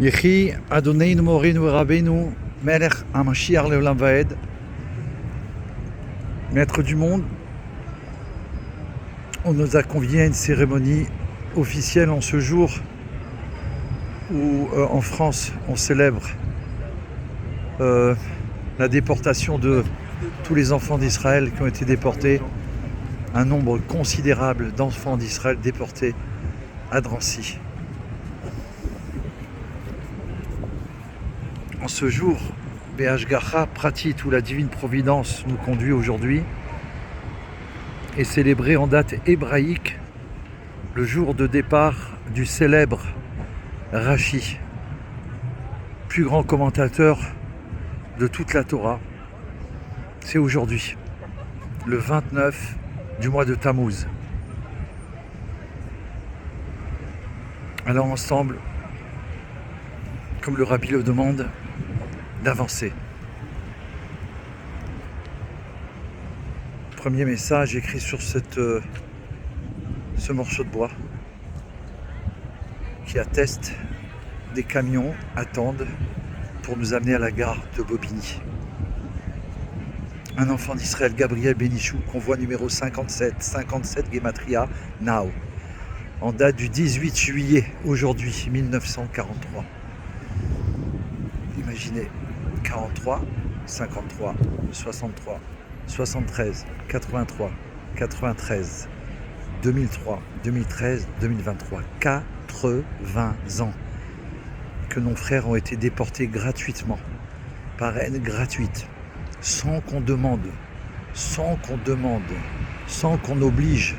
Yehi Adonai Morinu Rabbeinu Melech Hamashiach Leolam Vaed, Maître du monde, on nous a conviés à une cérémonie officielle en ce jour où en France on célèbre la déportation de tous les enfants d'Israël qui ont été déportés, un nombre considérable d'enfants d'Israël déportés à Drancy. En ce jour, Behashgacha Pratit, où la divine providence nous conduit aujourd'hui, est célébré en date hébraïque le jour de départ du célèbre Rashi, plus grand commentateur de toute la Torah. C'est aujourd'hui, le 29 du mois de Tammuz. Alors ensemble, comme le Rabbi le demande, d'avancer. Premier message écrit sur ce morceau de bois qui atteste des camions attendent pour nous amener à la gare de Bobigny. Un enfant d'Israël, Gabriel Benichou, convoi numéro 57 Gematria Now, en date du 18 juillet, aujourd'hui, 1943. Imaginez, 43, 53, 63, 73, 83, 93, 2003, 2013, 2023, 80 ans que nos frères ont été déportés gratuitement, par haine gratuite, sans qu'on demande, sans qu'on oblige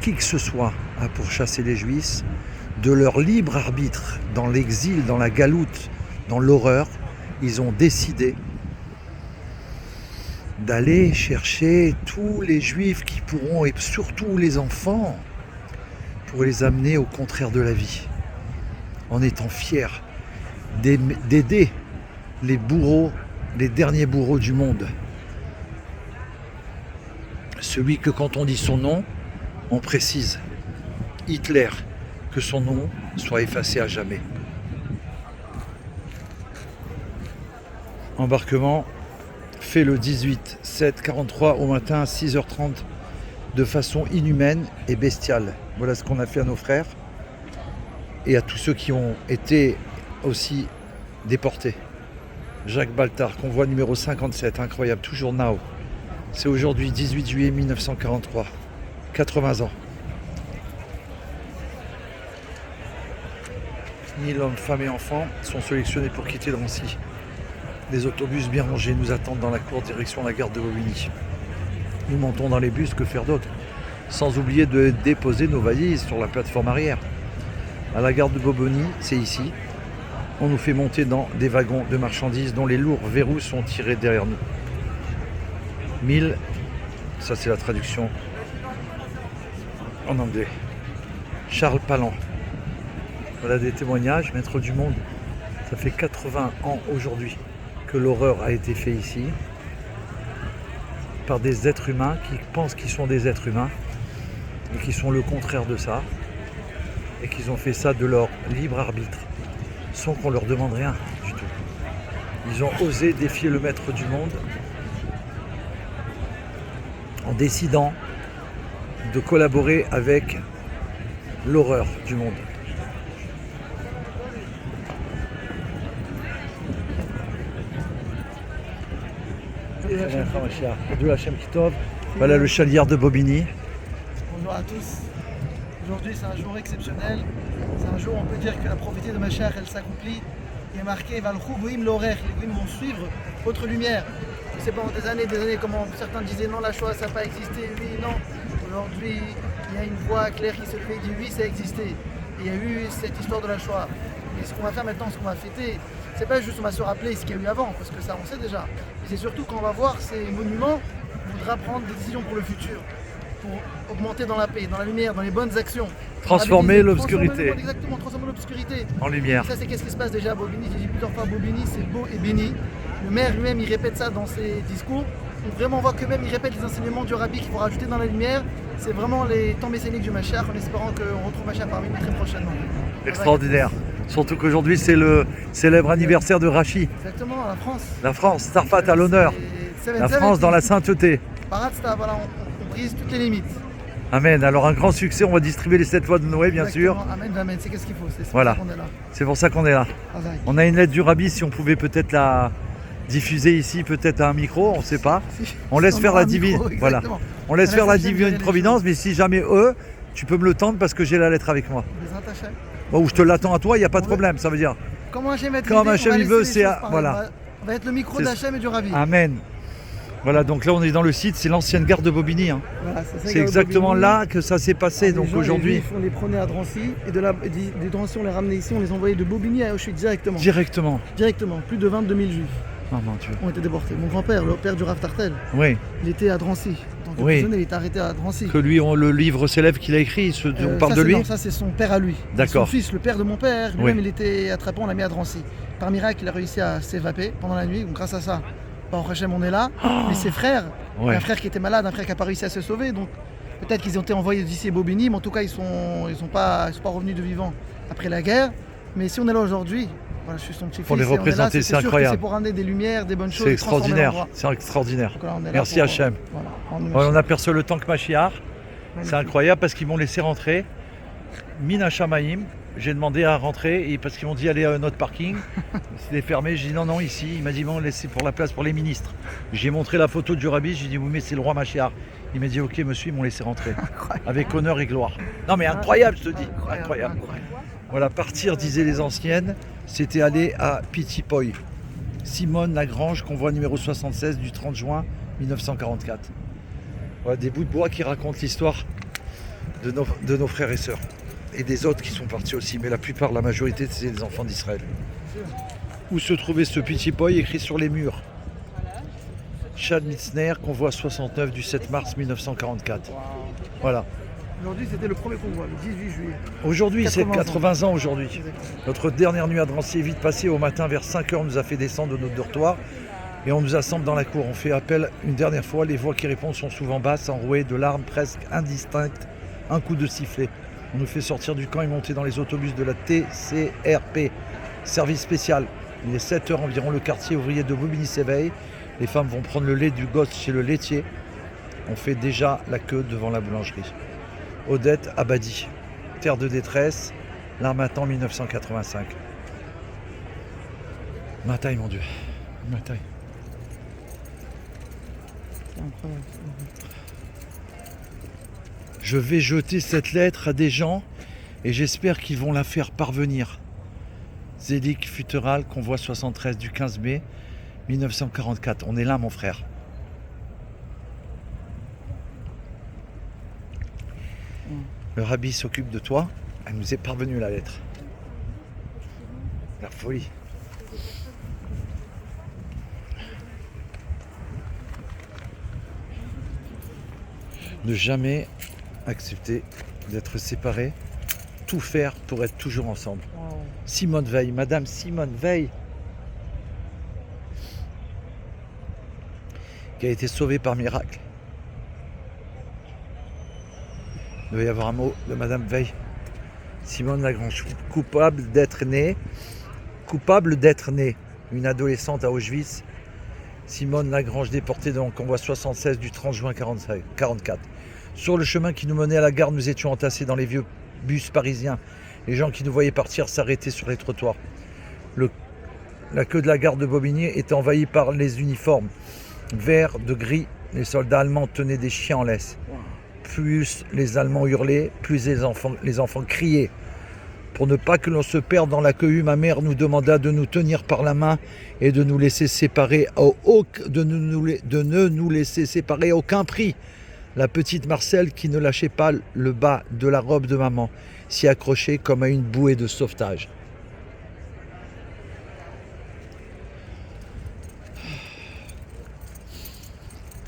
qui que ce soit à pourchasser les Juifs, de leur libre arbitre, dans l'exil, dans la galoute, dans l'horreur, ils ont décidé d'aller chercher tous les Juifs qui pourront, et surtout les enfants, pour les amener au contraire de la vie, en étant fiers d'aider les bourreaux, les derniers bourreaux du monde. Celui que quand on dit son nom, on précise Hitler, que son nom soit effacé à jamais. Embarquement fait le 18/7/43 au matin à 6h30 de façon inhumaine et bestiale. Voilà ce qu'on a fait à nos frères et à tous ceux qui ont été aussi déportés. Jacques Baltard, convoi numéro 57, incroyable, toujours now. C'est aujourd'hui 18 juillet 1943, 80 ans. 1000 hommes, femmes et enfants sont sélectionnés pour quitter Drancy. Des autobus bien rangés nous attendent dans la cour direction la gare de Bobigny. Nous montons dans les bus, que faire d'autre? Sans oublier de déposer nos valises sur la plateforme arrière. À la gare de Bobigny, c'est ici, on nous fait monter dans des wagons de marchandises dont les lourds verrous sont tirés derrière nous. 1000, ça c'est la traduction en anglais. Charles Palan. Voilà des témoignages, maître du monde. Ça fait 80 ans aujourd'hui que l'horreur a été faite ici par des êtres humains qui pensent qu'ils sont des êtres humains et qui sont le contraire de ça et qu'ils ont fait ça de leur libre arbitre sans qu'on leur demande rien du tout. Ils ont osé défier le maître du monde en décidant de collaborer avec l'horreur du monde. Voilà le chaliard de Bobigny. Bonjour à tous. Aujourd'hui c'est un jour exceptionnel. C'est un jour où on peut dire que la prophétie de Mashiach elle s'accomplit. Il est marqué Valchou Goïm l'Orech, les Goïm vont suivre votre lumière. Je sais pendant des années, comment certains disaient non la Shoah ça n'a pas existé, oui, non. Aujourd'hui il y a une voix claire qui se levait et dit oui ça a existé. Et il y a eu cette histoire de la Shoah. Et ce qu'on va faire maintenant, ce qu'on va fêter, c'est pas juste on va se rappeler ce qu'il y a eu avant, parce que ça on sait déjà. Mais c'est surtout quand on va voir ces monuments, on voudra prendre des décisions pour le futur, pour augmenter dans la paix, dans la lumière, dans les bonnes actions. Transformer l'obscurité. Exactement, transformer l'obscurité. En lumière. Et ça c'est qu'est-ce qui se passe déjà à Bobigny, j'ai dit plusieurs fois Bobigny, c'est beau et béni. Le maire lui-même il répète ça dans ses discours. Donc vraiment on voit que même il répète les enseignements du Rabbi qu'il faut rajouter dans la lumière. C'est vraiment les temps messianiques du Mashiach, en espérant qu'on retrouve Mashiach parmi nous très prochainement. Extraordinaire. Surtout qu'aujourd'hui c'est le célèbre anniversaire de Rachi. Exactement, la France. La France, Sarfat à l'honneur. La France dans la sainteté. Paratsta, voilà, on brise toutes les limites. Amen. Alors un grand succès, on va distribuer les 7 lois de Noé bien sûr. Amen, amen, c'est qu'est-ce qu'il faut, c'est voilà. pour ça qu'on est là. C'est pour ça qu'on est là. On a une lettre du Rabbi, si on pouvait peut-être la diffuser ici, peut-être à un micro, on ne sait pas. On laisse faire la divine. Voilà. On laisse faire la divine providence, mais si jamais eux, tu peux me le tendre parce que j'ai la lettre avec moi. Bon, ou je te l'attends à toi, il n'y a pas de problème, ça veut dire. Comment Hachem il veut, c'est voilà. On va être le micro d'Hachem et du Rabbi. Amen. Voilà, donc là on est dans le site, c'est l'ancienne gare de Bobigny. Hein. Voilà, c'est exactement là que ça s'est passé. Donc aujourd'hui. On les prenait à Drancy et des Drancy on les ramenait ici, on les envoyait de Bobigny à Auschwitz directement. Directement, plus de 22 000 juifs. Oh mon Dieu. Ont été déportés. Mon grand-père, le père du Rav Tartel, oui. Il était à Drancy. En tant que prisonnier, il était arrêté à Drancy. Que lui, le livre célèbre qu'il a écrit, on parle de lui. Non, ça c'est son père à lui. D'accord. Son fils, le père de mon père, lui-même il était attrapé, on l'a mis à Drancy. Par miracle, il a réussi à s'évaper pendant la nuit. Donc grâce à ça, Baruch Hashem, on est là. Mais ses frères, un frère qui était malade, un frère qui n'a pas réussi à se sauver. Donc peut-être qu'ils ont été envoyés d'ici à Bobigny, mais en tout cas ils sont pas revenus de vivants après la guerre. Mais si on est là aujourd'hui, voilà, je suis son petit-fils. Pour les représenter, c'est incroyable. C'est pour ramener des lumières, des bonnes choses. C'est extraordinaire. C'est extraordinaire. Merci Hachem. On aperçoit le tank Mashiach. C'est incroyable parce qu'ils m'ont laissé rentrer. Mina Shamaim. J'ai demandé à rentrer et parce qu'ils m'ont dit aller à notre parking. C'était fermé. J'ai dit non, ici. Il m'a dit bon, laissez pour la place pour les ministres. J'ai montré la photo du Rabbi. J'ai dit oui, mais c'est le roi Mashiach. Il m'a dit ok, monsieur, ils m'ont laissé rentrer. Avec honneur et gloire. Non, mais incroyable, je te dis. Incroyable. Voilà, partir, disaient les anciennes, c'était aller à Pitipoy. Simone Lagrange, convoi numéro 76 du 30 juin 1944. Voilà, des bouts de bois qui racontent l'histoire de nos frères et sœurs. Et des autres qui sont partis aussi, mais la plupart, la majorité, c'est les enfants d'Israël. Où se trouvait ce Pitipoy écrit sur les murs? Chad Mitzner, convoi 69 du 7 mars 1944. Voilà. Aujourd'hui, c'était le premier convoi, le 18 juillet. Aujourd'hui, c'est 80 ans aujourd'hui. Notre dernière nuit à Drancy est vite passée. Au matin, vers 5h, on nous a fait descendre de notre dortoir et on nous assemble dans la cour. On fait appel une dernière fois. Les voix qui répondent sont souvent basses, enrouées de larmes presque indistinctes. Un coup de sifflet. On nous fait sortir du camp et monter dans les autobus de la TCRP, service spécial. Il est 7h environ. Le quartier ouvrier de Bobigny s'éveille. Les femmes vont prendre le lait du gosse chez le laitier. On fait déjà la queue devant la boulangerie. Odette Abadi, terre de détresse, l'Harmattan 1985. Ma taille, mon Dieu. Ma taille. C'est incroyable. Je vais jeter cette lettre à des gens et j'espère qu'ils vont la faire parvenir. Zélik Futural, convoi 73 du 15 mai 1944. On est là, mon frère. Le Rabbi s'occupe de toi. Elle nous est parvenue la lettre. La folie. Ne jamais accepter d'être séparés. Tout faire pour être toujours ensemble. Wow. Simone Veil, Madame Simone Veil, qui a été sauvée par miracle. Il doit y avoir un mot de Madame Veil. Simone Lagrange, coupable d'être née. Une adolescente à Auschwitz. Simone Lagrange, déportée dans le convoi 76 du 30 juin 1944. Sur le chemin qui nous menait à la gare, nous étions entassés dans les vieux bus parisiens. Les gens qui nous voyaient partir s'arrêtaient sur les trottoirs. La queue de la gare de Bobigny était envahie par les uniformes. Vert de gris, les soldats allemands tenaient des chiens en laisse. Plus les Allemands hurlaient, plus les enfants criaient. Pour ne pas que l'on se perde dans la cohue, ma mère nous demanda de nous tenir par la main et de nous laisser séparer de ne nous laisser séparer à aucun prix. La petite Marcelle, qui ne lâchait pas le bas de la robe de maman, s'y accrochait comme à une bouée de sauvetage.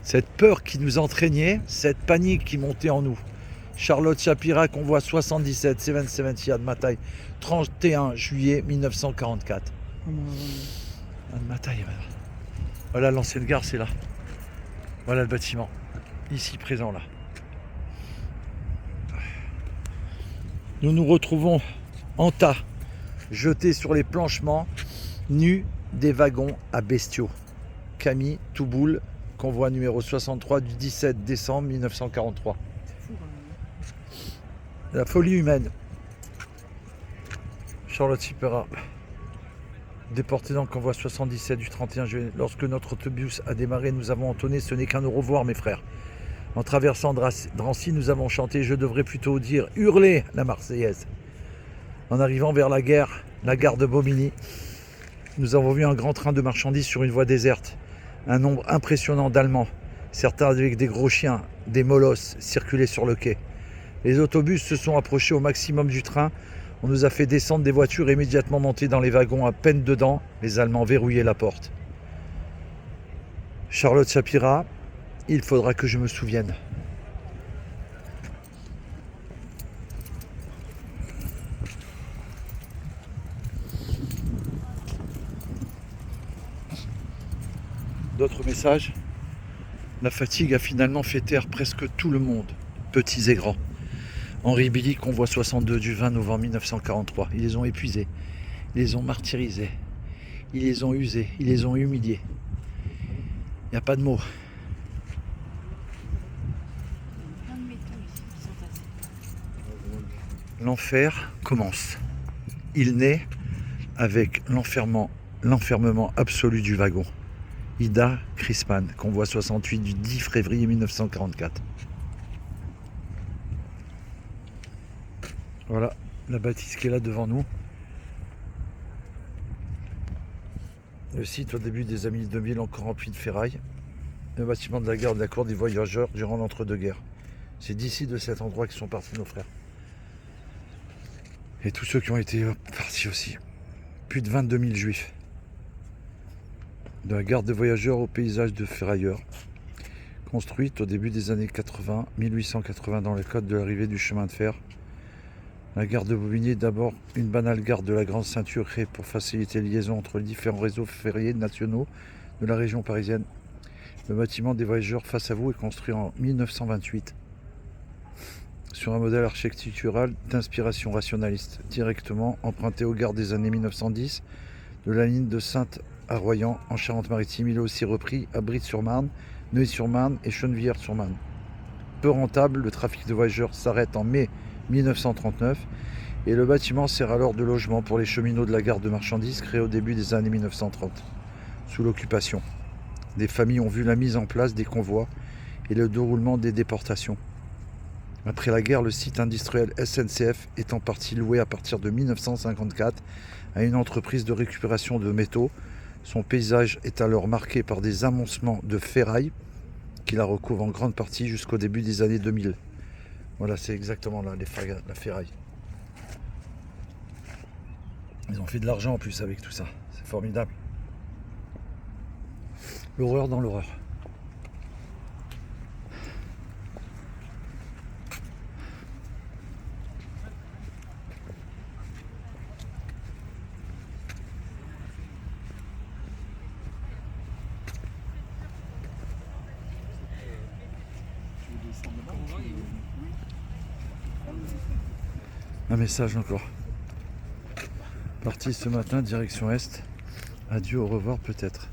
Cette peur qui nous entraînait, cette panique qui montait en nous. Charlotte Shapira, convoi 77, 770 Yad Matay, 31 juillet 1944. Yad Matay, voilà l'ancienne gare, c'est là. Voilà le bâtiment, ici présent là. Nous nous retrouvons en tas jetés sur les planchements nus des wagons à bestiaux. Camille Touboul, convoi numéro 63 du 17 décembre 1943. La folie humaine. Charlotte Sipera, déporté dans le convoi 77 du 31 juillet. Lorsque notre autobus a démarré, nous avons entonné « Ce n'est qu'un au revoir, mes frères ». En traversant Drancy, nous avons chanté, je devrais plutôt dire hurler la Marseillaise. En arrivant vers la gare de Bobigny, nous avons vu un grand train de marchandises sur une voie déserte. Un nombre impressionnant d'Allemands, certains avec des gros chiens, des molosses, circulaient sur le quai. Les autobus se sont approchés au maximum du train. On nous a fait descendre des voitures et immédiatement monter dans les wagons à peine dedans. Les Allemands verrouillaient la porte. Charlotte Shapira, il faudra que je me souvienne. D'autres messages. La fatigue a finalement fait taire presque tout le monde, petits et grands. Henri Billy, convoi 62 du 20 novembre 1943. Ils les ont épuisés, ils les ont martyrisés, ils les ont usés, ils les ont humiliés. Il n'y a pas de mots. L'enfer commence. Il naît avec l'enfermement absolu du wagon. Ida Crispin, convoi 68 du 10 février 1944. Voilà la bâtisse qui est là devant nous. Le site au début des années 2000 encore rempli de ferraille. Le bâtiment de la gare de la cour des voyageurs durant l'entre-deux-guerres. C'est d'ici de cet endroit que sont partis nos frères. Et tous ceux qui ont été partis aussi. Plus de 22 000 juifs. De la gare de voyageurs au paysage de ferrailleurs. Construite au début des années 80, 1880 dans le cadre de l'arrivée du chemin de fer. La gare de Bobigny est d'abord une banale gare de la Grande Ceinture créée pour faciliter les liaisons entre les différents réseaux ferriers nationaux de la région parisienne. Le bâtiment des voyageurs face à vous est construit en 1928 sur un modèle architectural d'inspiration rationaliste, directement emprunté aux gares des années 1910 de la ligne de Saintes à Royan en Charente-Maritime. Il est aussi repris à Brive-sur-Marne, Neuilly-sur-Marne et Chennevières-sur-Marne. Peu rentable, le trafic de voyageurs s'arrête en mai 1939 et le bâtiment sert alors de logement pour les cheminots de la gare de marchandises créée au début des années 1930. Sous l'occupation, des familles ont vu la mise en place des convois et le déroulement des déportations. Après la guerre, le site industriel SNCF est en partie loué à partir de 1954 à une entreprise de récupération de métaux. Son paysage est alors marqué par des amoncements de ferraille qui la recouvrent en grande partie jusqu'au début des années 2000. Voilà, c'est exactement là, la ferraille. Ils ont fait de l'argent en plus avec tout ça. C'est formidable. L'horreur dans l'horreur. Un message encore. Parti ce matin, direction Est. Adieu, au revoir peut-être.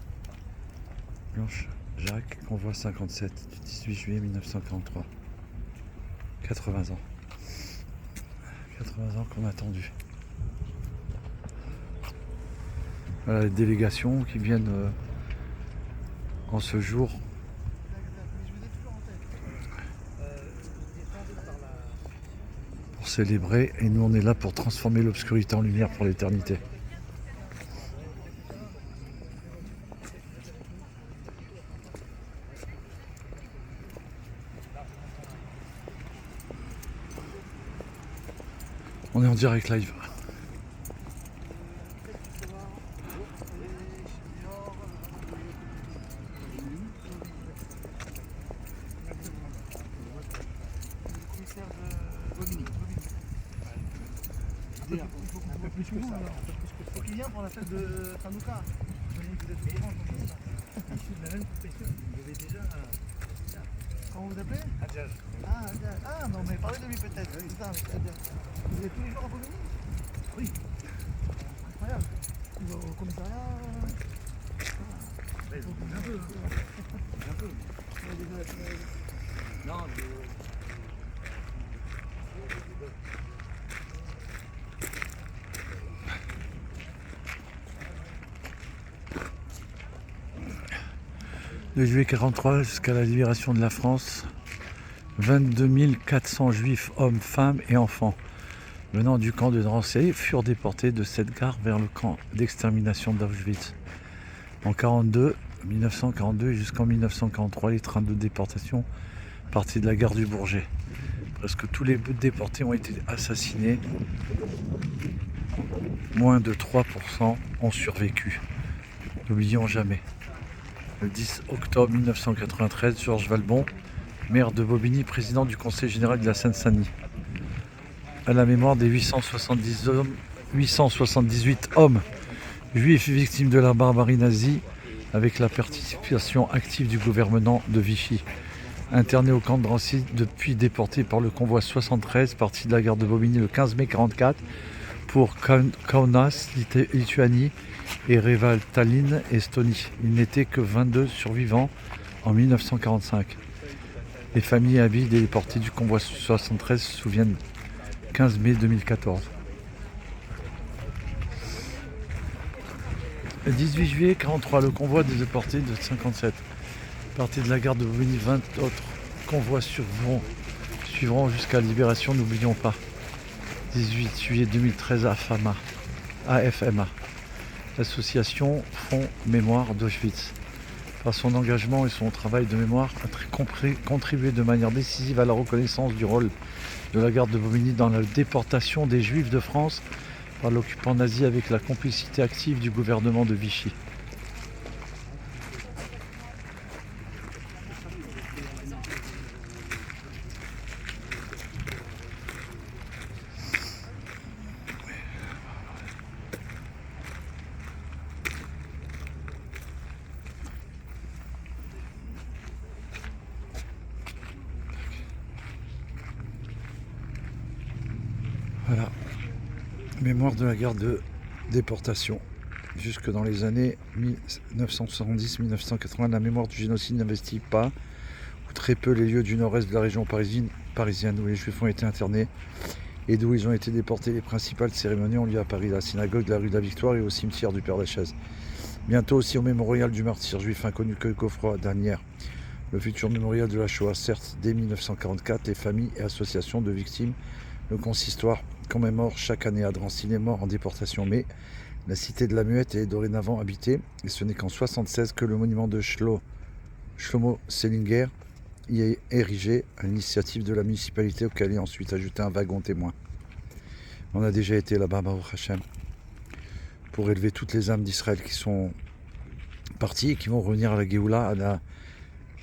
Blanche Jacques, convoi 57 du 18 juillet 1943. 80 ans. 80 ans qu'on a attendu. Voilà les délégations qui viennent en ce jour. Pour célébrer, et nous on est là pour transformer l'obscurité en lumière pour l'éternité. On est en direct live. Un peu plus souvent alors. Faut qu'il vient pour la fête de Hanouka. Vous êtes au courant comme ça. Je suis de la même profession. Vous avez déjà. Comment vous appelez Adjaz. Ah, Adjaz. Ah, mais on m'avait parlé de lui peut-être. Oui. Putain, Adjaz. Vous êtes tous les jours à Bobigny ? Oui. commissariat. Un peu. Un peu. Non, de juillet 43 jusqu'à la libération de la France, 22 400 juifs, hommes, femmes et enfants, venant du camp de Drancy, furent déportés de cette gare vers le camp d'extermination d'Auschwitz. En 1942 et jusqu'en 1943, les trains de déportation partaient de la gare du Bourget. Presque tous les déportés ont été assassinés. Moins de 3% ont survécu. N'oublions jamais. Le 10 octobre 1993, Georges Valbon, maire de Bobigny, président du Conseil général de la Seine-Saint-Denis. À la mémoire des 878 hommes juifs victimes de la barbarie nazie, avec la participation active du gouvernement de Vichy. Internés au camp de Drancy, depuis déportés par le convoi 73, parti de la gare de Bobigny le 15 mai 1944, pour Kaunas, Lituanie, et Reval Tallinn, Estonie. Il n'était que 22 survivants en 1945. Les familles et amis des déportés du convoi 73 se souviennent. 15 mai 2014. Le 18 juillet 1943, le convoi des déportés de 57. Parti de la gare de Bobigny, 20 autres convois suivront jusqu'à la libération, n'oublions pas. 18 juillet 2013 AFMA. L'association Fonds Mémoire d'Auschwitz. Par son engagement et son travail de mémoire, a contribué de manière décisive à la reconnaissance du rôle de la gare de Bobigny dans la déportation des Juifs de France par l'occupant nazi, avec la complicité active du gouvernement de Vichy. Voilà, mémoire de la gare de déportation. Jusque dans les années 1970-1980, la mémoire du génocide n'investit pas, ou très peu, les lieux du nord-est de la région parisienne où les Juifs ont été internés et d'où ils ont été déportés. Les principales cérémonies ont lieu à Paris, à la synagogue de la rue de la Victoire et au cimetière du Père-Lachaise. Bientôt aussi au mémorial du martyr juif inconnu que Geoffroy Danière. Le futur mémorial de la Shoah, certes, dès 1944, les familles et associations de victimes, le consistoire commémore chaque année à Drancy les morts en déportation, mais la cité de la Muette est dorénavant habitée, et ce n'est qu'en 1976 que le monument de Shlomo Selinger y est érigé à l'initiative de la municipalité, auquel est ensuite ajouté un wagon témoin. On a déjà été là-bas, Baruch Hashem, pour élever toutes les âmes d'Israël qui sont parties et qui vont revenir à la Géoula, à la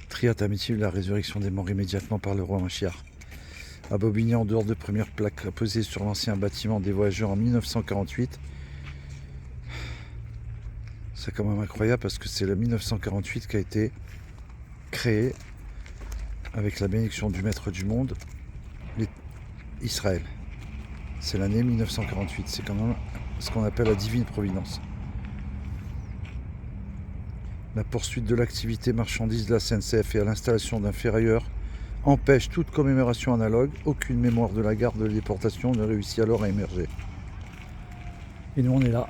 Triat Amitiv, la résurrection des morts immédiatement par le roi Mashiach. À Bobigny, en dehors de première plaque posée sur l'ancien bâtiment des voyageurs en 1948. C'est quand même incroyable parce que c'est le 1948 qui a été créé avec la bénédiction du Maître du Monde, Israël. C'est l'année 1948, c'est quand même ce qu'on appelle la divine providence. La poursuite de l'activité marchandise de la SNCF et à l'installation d'un ferrailleur empêche toute commémoration analogue. Aucune mémoire de la gare de déportation ne réussit alors à émerger. Et nous on est là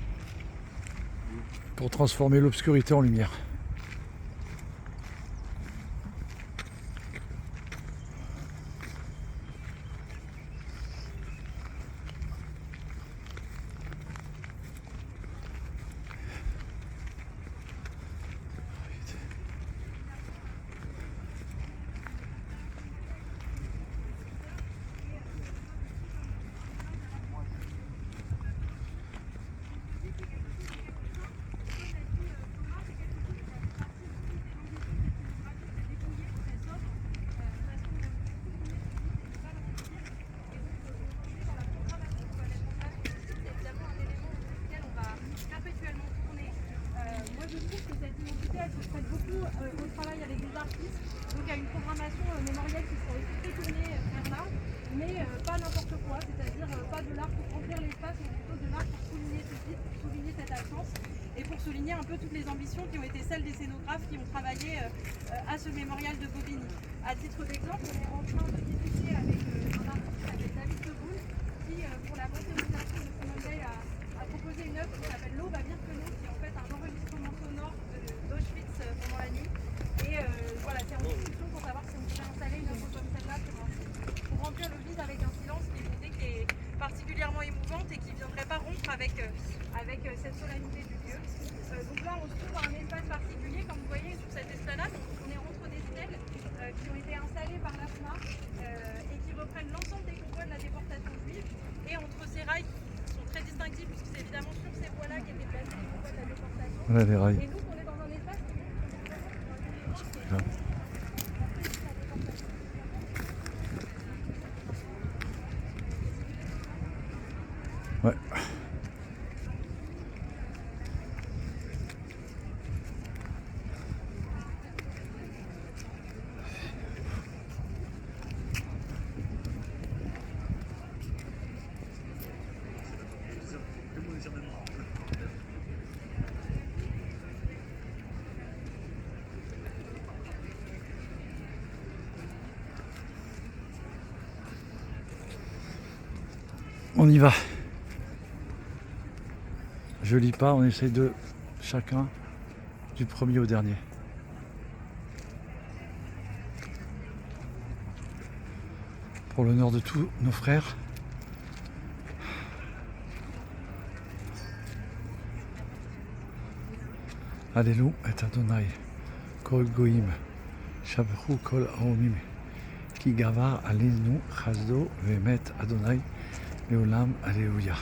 pour transformer l'obscurité en lumière. Au travail avec des artistes, donc il y a une programmation mémorielle qui sera aussi très tournée vers l'art, mais pas n'importe quoi, c'est-à-dire pas de l'art pour remplir l'espace, mais plutôt de l'art pour souligner ce titre, pour souligner cette absence. Et souligner un peu toutes les ambitions qui ont été celles des scénographes qui ont travaillé à ce mémorial de Bobigny. À titre d'exemple, on est en train de discuter avec un artiste qui s'appelle David Deboul, qui pour la mentionnisation de Simone Veil a proposé une œuvre qui s'appelle L'Aube à Birkenau, qui est en fait un enregistrement sonore d'Auschwitz pendant la nuit. Et voilà, c'est en discussion pour savoir si on pouvait installer une œuvre comme celle-là pour remplir le vide avec un silence qui est une idée qui est particulièrement émouvante et qui ne viendrait pas rompre avec cette solennité du lieu. Donc là, on se trouve dans un espace particulier, comme vous voyez sur cette esplanade, on est entre des stèles qui ont été installées par l'AFMA et qui reprennent l'ensemble des convois de la déportation juive. Et entre ces rails qui sont très distinctifs, puisque c'est évidemment sur ces voies-là qu'étaient placés les convois de la déportation. Voilà les rails. Et nous, on est dans un espace qui Ouais. On y va. Je lis pas, on essaye de chacun du premier au dernier. Pour l'honneur de tous nos frères. Alléluia et Adonai, Kol Goïm, Shabru Kol Aomim, Ki Gavar Alenu Chazdo Vemet Adonai, Leolam Alléluia.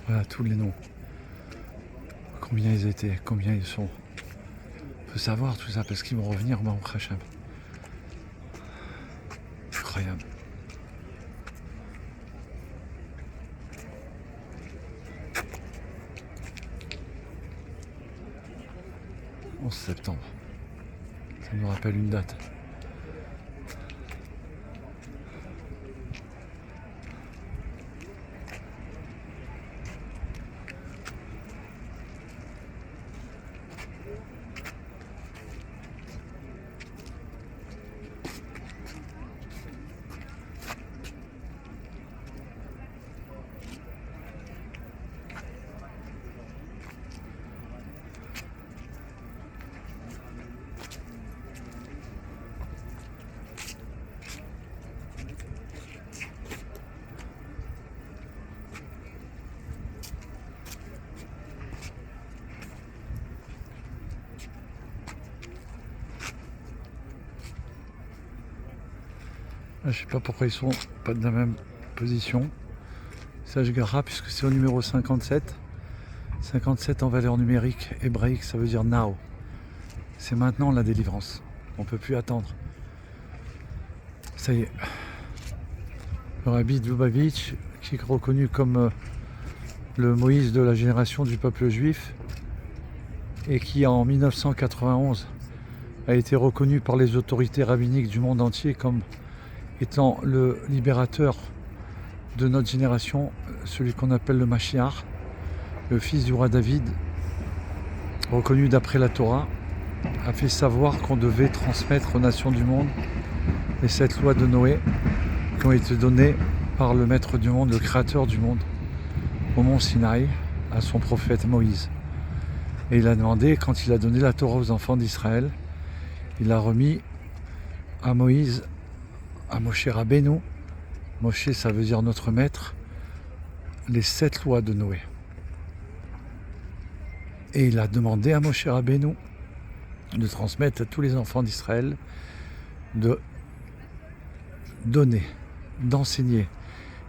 Voilà tous les noms. Combien ils étaient, combien ils sont. On peut savoir tout ça parce qu'ils vont revenir au Hachem. Incroyable. 11 septembre. Ça nous rappelle une date. Je sais pas pourquoi ils sont pas de la même position. Sage Gara, puisque c'est au numéro 57. 57 en valeur numérique hébraïque, ça veut dire now. C'est maintenant la délivrance. On peut plus attendre. Ça y est. Le rabbi de Lubavitch, qui est reconnu comme le Moïse de la génération du peuple juif, et qui en 1991 a été reconnu par les autorités rabbiniques du monde entier comme étant le libérateur de notre génération, celui qu'on appelle le Mashiach, le fils du roi David, reconnu d'après la Torah, a fait savoir qu'on devait transmettre aux nations du monde les 7 lois de Noé qui ont été données par le maître du monde, le créateur du monde, au mont Sinaï, à son prophète Moïse. Et il a demandé, quand il a donné la Torah aux enfants d'Israël, il a remis à Moïse, à Moshe Rabbeinu, Moshe ça veut dire notre maître, les 7 lois de Noé. Et il a demandé à Moshe Rabbeinu de transmettre à tous les enfants d'Israël, de donner, d'enseigner,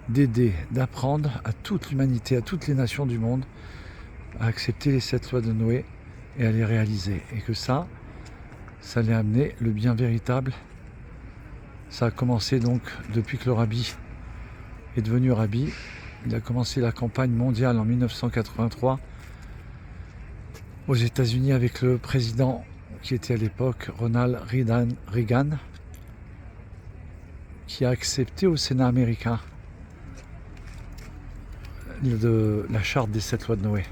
d'aider, d'apprendre à toute l'humanité, à toutes les nations du monde, à accepter les 7 lois de Noé et à les réaliser. Et que ça, ça allait amener le bien véritable. Ça a commencé donc depuis que le rabbi est devenu rabbi. Il a commencé la campagne mondiale en 1983 aux États-Unis avec le président qui était à l'époque Ronald Reagan, qui a accepté au Sénat américain la charte des 7 lois de Noé.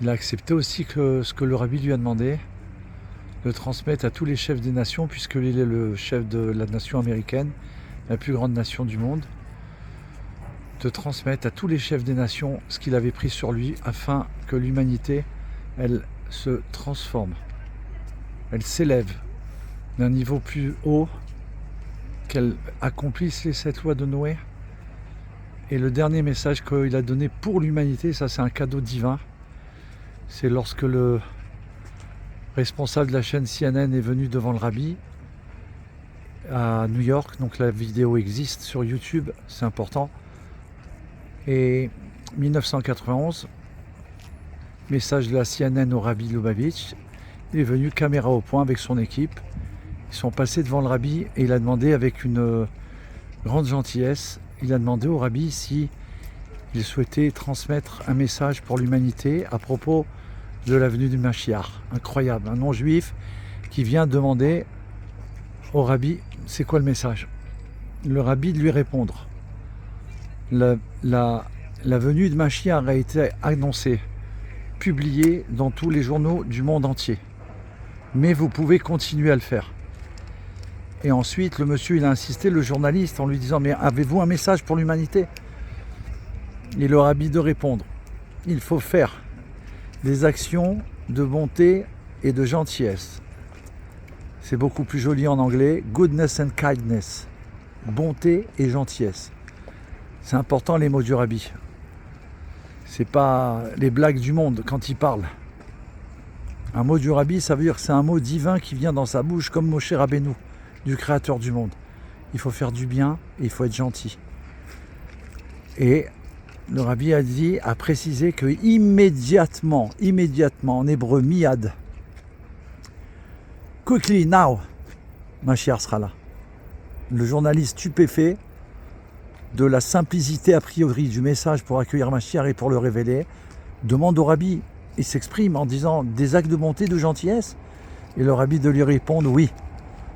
Il a accepté aussi que ce que le rabbi lui a demandé, de transmettre à tous les chefs des nations, puisqu'il est le chef de la nation américaine, la plus grande nation du monde, de transmettre à tous les chefs des nations ce qu'il avait pris sur lui, afin que l'humanité, elle se transforme, elle s'élève d'un niveau plus haut, qu'elle accomplisse les 7 lois de Noé. Et le dernier message qu'il a donné pour l'humanité, ça c'est un cadeau divin, c'est lorsque le responsable de la chaîne CNN est venu devant le rabbi à New York, donc la vidéo existe sur YouTube, c'est important. Et 1991, message de la CNN au rabbi Lubavitch, il est venu caméra au point avec son équipe. Ils sont passés devant le rabbi et il a demandé avec une grande gentillesse, il a demandé au rabbi si il souhaitait transmettre un message pour l'humanité à propos de la venue du Mashiach. Incroyable, un non-juif qui vient demander au rabbi c'est quoi le message. Le rabbi de lui répondre. La venue de Mashiach a été annoncée, publiée dans tous les journaux du monde entier. Mais vous pouvez continuer à le faire. Et ensuite, le monsieur, il a insisté, le journaliste, en lui disant mais avez-vous un message pour l'humanité? Et le rabbi de répondre il faut faire des actions de bonté et de gentillesse. C'est beaucoup plus joli en anglais. Goodness and kindness. Bonté et gentillesse. C'est important les mots du rabbi. C'est pas les blagues du monde quand il parle. Un mot du rabbi, ça veut dire que c'est un mot divin qui vient dans sa bouche comme Moshe Rabbeinu, du créateur du monde. Il faut faire du bien et il faut être gentil. Et le rabbi a précisé que immédiatement, en hébreu, miyad, quickly, now, Mashiach sera là. Le journaliste stupéfait de la simplicité a priori du message pour accueillir Mashiach et pour le révéler, demande au rabbi, il s'exprime en disant des actes de bonté, de gentillesse, et le rabbi de lui répondre oui,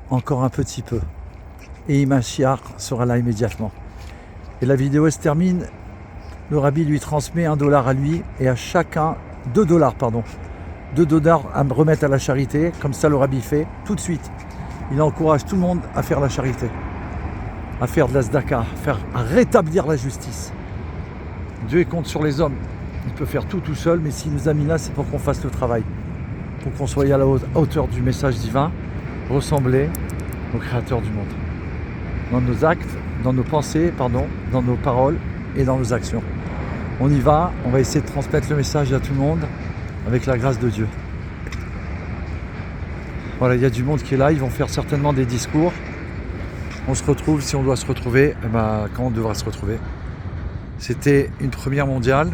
encore un petit peu. Et Mashiach sera là immédiatement. Et la vidéo se termine. Le rabbi lui transmet $1 à lui et à chacun $2 à me remettre à la charité. Comme ça le rabbi fait tout de suite. Il encourage tout le monde à faire la charité, à faire de la tzedaka, à rétablir la justice. Dieu compte sur les hommes. Il peut faire tout seul, mais s'il nous a mis là, c'est pour qu'on fasse le travail, pour qu'on soit à la hauteur du message divin, ressembler au créateur du monde. Dans nos actes, dans nos pensées, dans nos paroles et dans nos actions. On y va, on va essayer de transmettre le message à tout le monde avec la grâce de Dieu. Voilà, il y a du monde qui est là, ils vont faire certainement des discours. On se retrouve, si on doit se retrouver, quand on devra se retrouver. C'était une première mondiale.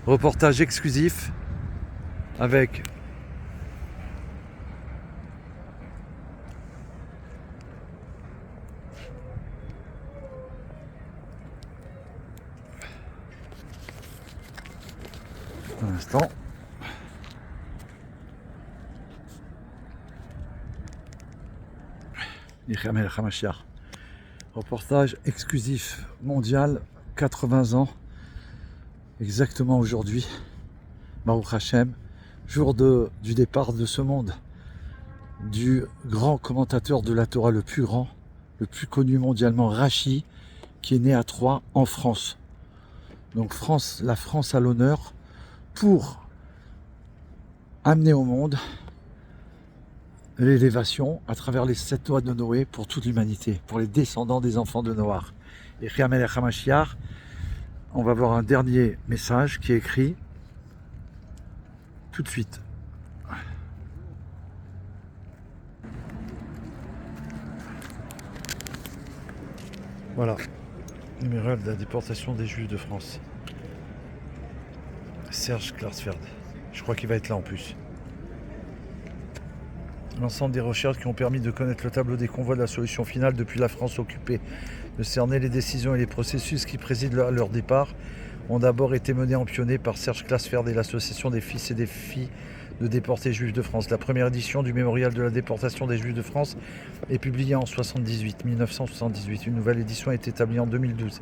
Reportage exclusif avec un instant. Reportage exclusif mondial, 80 ans, exactement aujourd'hui, Baruch Hashem, jour du départ de ce monde, du grand commentateur de la Torah, le plus grand, le plus connu mondialement, Rashi, qui est né à Troyes en France. Donc la France a l'honneur pour amener au monde l'élévation à travers les 7 lois de Noé pour toute l'humanité, pour les descendants des enfants de Noach. Et Chiamelech HaMashiach, on va voir un dernier message qui est écrit tout de suite. Voilà, numéro de la déportation des Juifs de France. Serge Klarsfeld. Je crois qu'il va être là en plus. L'ensemble des recherches qui ont permis de connaître le tableau des convois de la solution finale depuis la France occupée, de cerner les décisions et les processus qui président à leur départ, ont d'abord été menés en pionnier par Serge Klaasfeld et l'association des fils et des filles de déportés juifs de France. La première édition du mémorial de la déportation des juifs de France est publiée en 1978. Une nouvelle édition est établie en 2012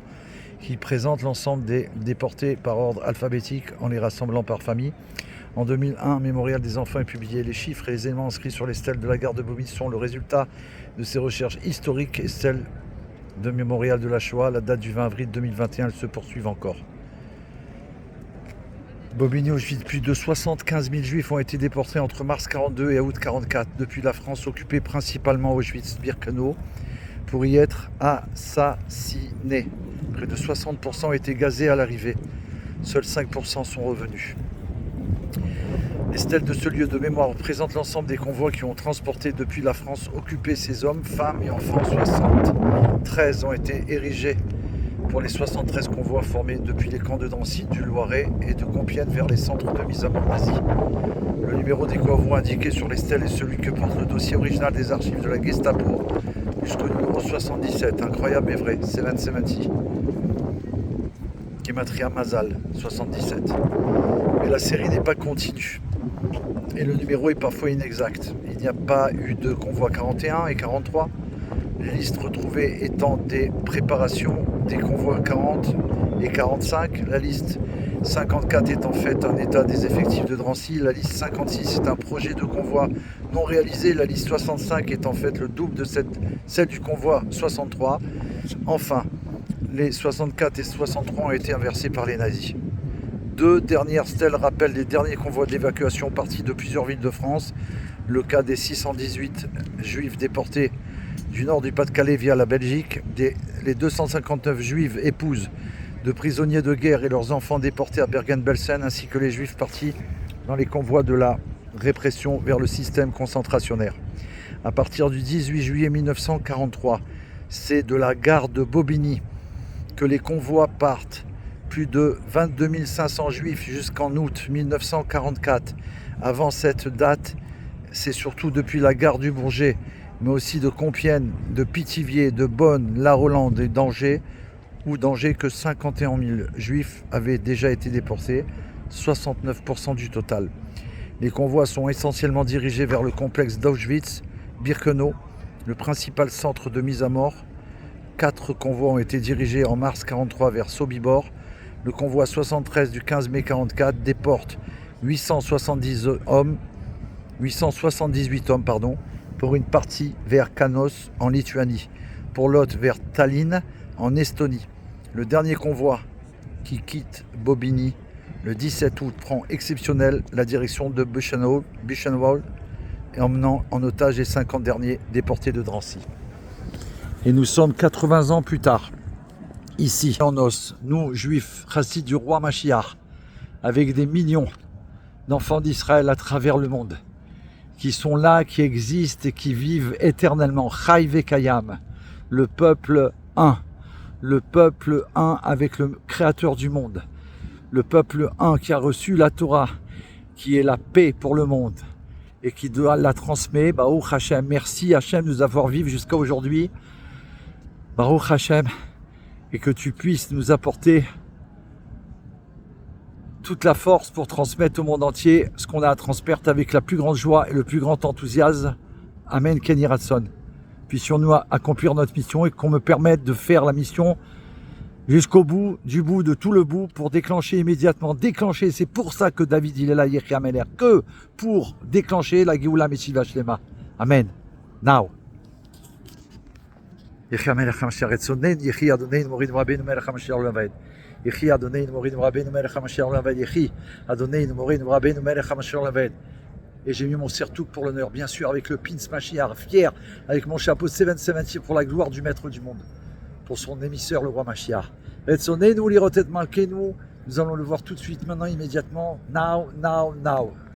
qui présente l'ensemble des déportés par ordre alphabétique en les rassemblant par famille. En 2001, un mémorial des enfants est publié. Les chiffres et les éléments inscrits sur les stèles de la gare de Bobigny sont le résultat de ces recherches historiques et celles de mémorial de la Shoah. La date du 20 avril 2021, elles se poursuivent encore. Bobigny, Auschwitz, plus de 75 000 juifs ont été déportés entre mars 1942 et août 1944, depuis la France occupée principalement Auschwitz-Birkenau, pour y être assassinés. Près de 60% ont été gazés à l'arrivée. Seuls 5% sont revenus. Les stèles de ce lieu de mémoire représentent l'ensemble des convois qui ont transporté depuis la France occupée ces hommes, femmes et enfants. 73 ont été érigés pour les 73 convois formés depuis les camps de Drancy, du Loiret et de Compiègne vers les centres de mise à mort nazis. Le numéro des convois indiqué sur les stèles est celui que porte le dossier original des archives de la Gestapo jusqu'au numéro 77. Incroyable mais vrai, 770. Gematria Mazal, 77. Mais la série n'est pas continue. Et le numéro est parfois inexact. Il n'y a pas eu de convoi 41 et 43. Les listes retrouvées étant des préparations des convois 40 et 45. La liste 54 est en fait un état des effectifs de Drancy. La liste 56 est un projet de convoi non réalisé. La liste 65 est en fait le double de celle du convoi 63. Enfin, les 64 et 63 ont été inversés par les nazis. Deux dernières stèles rappellent les derniers convois d'évacuation partis de plusieurs villes de France. Le cas des 618 juifs déportés du nord du Pas-de-Calais via la Belgique, les 259 juives épouses de prisonniers de guerre et leurs enfants déportés à Bergen-Belsen, ainsi que les juifs partis dans les convois de la répression vers le système concentrationnaire. À partir du 18 juillet 1943, c'est de la gare de Bobigny que les convois partent. Plus de 22 500 juifs jusqu'en août 1944. Avant cette date, c'est surtout depuis la gare du Bourget, mais aussi de Compiègne, de Pithiviers, de Bonn, La Rolande et d'Angers, que 51 000 juifs avaient déjà été déportés, 69% du total. Les convois sont essentiellement dirigés vers le complexe d'Auschwitz-Birkenau, le principal centre de mise à mort. 4 convois ont été dirigés en mars 1943 vers Sobibor. Le convoi 73 du 15 mai 1944 déporte 878 hommes, pour une partie vers Kanos en Lituanie, pour l'autre vers Tallinn en Estonie. Le dernier convoi qui quitte Bobigny le 17 août prend exceptionnel la direction de Buchenwald et emmenant en otage les 50 derniers déportés de Drancy. Et nous sommes 80 ans plus tard. Ici, en os, nous, juifs, chassides du roi Mashiach, avec des millions d'enfants d'Israël à travers le monde, qui sont là, qui existent et qui vivent éternellement. Chai Vekayam, le peuple un avec le Créateur du monde, le peuple un qui a reçu la Torah, qui est la paix pour le monde et qui doit la transmettre. Baruch Hashem, merci Hashem de nous avoir vivus jusqu'à aujourd'hui. Baruch Hashem. Et que tu puisses nous apporter toute la force pour transmettre au monde entier ce qu'on a à transmettre avec la plus grande joie et le plus grand enthousiasme. Amen, Ken Yirah Ratzon. Puissions-nous accomplir notre mission et qu'on me permette de faire la mission jusqu'au bout, de tout le bout, pour immédiatement déclencher. C'est pour ça que David, il est là, Yechi Ameler, que pour déclencher la Géoula Meshiva Shlema. Amen. Now. יחי המלך המשיח רצוננו, יחי אדוננו מורינו ורבנו מלך המשיח לעולם ועד. יחי אדוננו מורינו ורבנו מלך המשיח לעולם ועד. יחי אדוננו מורינו ורבנו מלך המשיח לעולם ועד. Et j'ai mis mon sertouk pour l'honneur, bien sûr, avec le pins Mashiach, fier, avec mon chapeau 770 pour la gloire du maître du monde, pour son émisseur, le roi Mashiach. Retsonenu lirotet malkenu, nous allons le voir tout de suite, maintenant, immédiatement. Now.